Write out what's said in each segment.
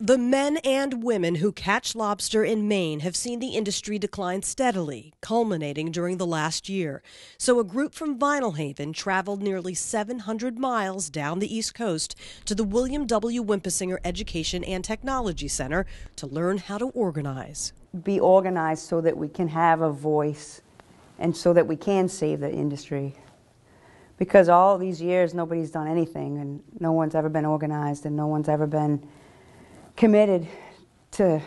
The men and women who catch lobster in Maine have seen the industry decline steadily, culminating during the last year. So a group from Vinalhaven traveled nearly 700 miles down the East Coast to the William W. Wimpesinger Education and Technology Center to learn how to organize. Be organized so that we can have a voice and so that we can save the industry. Because all these years nobody's done anything and no one's ever been organized and no one's ever been committed to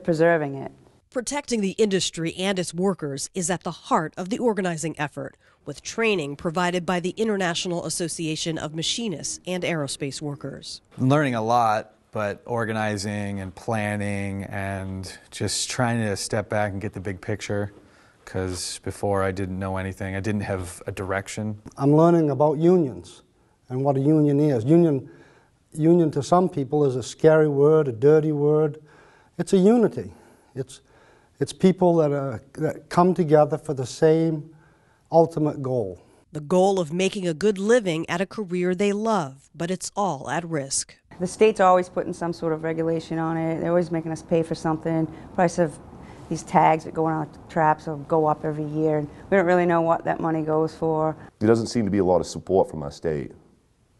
preserving it. Protecting the industry and its workers is at the heart of the organizing effort, with training provided by the International Association of Machinists and Aerospace Workers. I'm learning a lot, but organizing and planning and just trying to step back and get the big picture, because before I didn't know anything. I didn't have a direction. I'm learning about unions and what a union is. Union to some people is a scary word, a dirty word. It's a unity. It's people that come together for the same ultimate goal. The goal of making a good living at a career they love, but it's all at risk. The state's always putting some sort of regulation on it. They're always making us pay for something. Price of these tags that go on traps will go up every year. And we don't really know what that money goes for. There doesn't seem to be a lot of support from our state.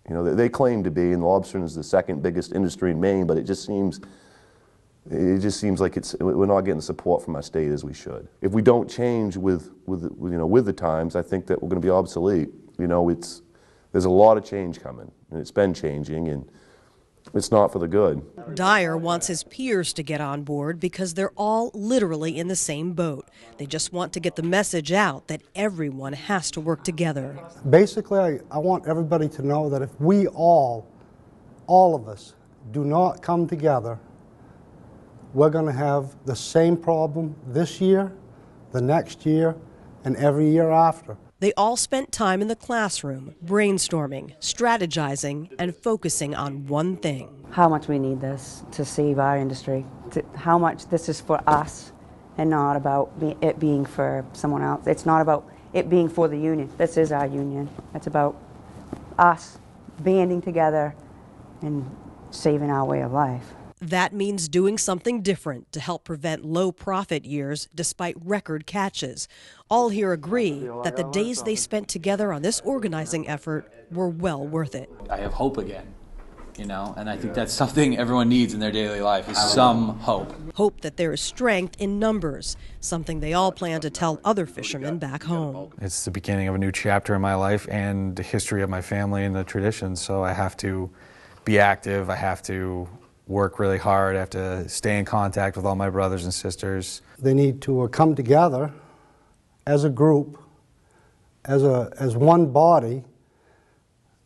You know, they claim to be, and lobstering is the second biggest industry in Maine, but it just seems like we're not getting the support from our state as we should. If we don't change with the times, I think that we're going to be obsolete. You know, there's a lot of change coming, and it's been changing, and it's not for the good. Dyer wants his peers to get on board because they're all literally in the same boat. They just want to get the message out that everyone has to work together. Basically, I want everybody to know that if we all of us, do not come together, we're going to have the same problem this year, the next year, and every year after. They all spent time in the classroom, brainstorming, strategizing, and focusing on one thing. How much we need this to save our industry, how much this is for us and not about it being for someone else. It's not about it being for the union. This is our union. It's about us banding together and saving our way of life. That means doing something different to help prevent low profit years despite record catches. All here agree that the days they spent together on this organizing effort were well worth it. I have hope again, you know, and I think that's something everyone needs in their daily life, is some hope. Hope that there is strength in numbers, something they all plan to tell other fishermen back home. It's the beginning of a new chapter in my life and the history of my family and the traditions, so I have to be active, I have to work really hard, I have to stay in contact with all my brothers and sisters. They need to come together as a group, as one body,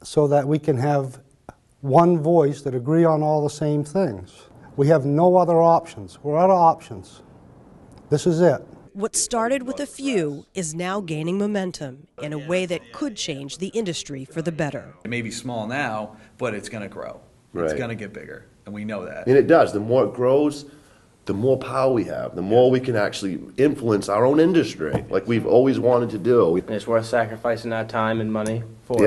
so that we can have one voice that agree on all the same things. We have no other options. We're out of options. This is it. What started with a few is now gaining momentum in a way that could change the industry for the better. It may be small now, but it's going to grow. Right. It's going to get bigger, and we know that. And it does. The more it grows, the more power we have, the more we can actually influence our own industry, like we've always wanted to do. And it's worth sacrificing our time and money for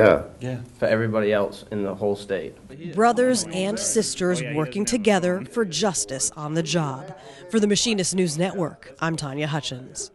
for everybody else in the whole state. Brothers and sisters working together for justice on the job. For the Machinist News Network, I'm Tanya Hutchins.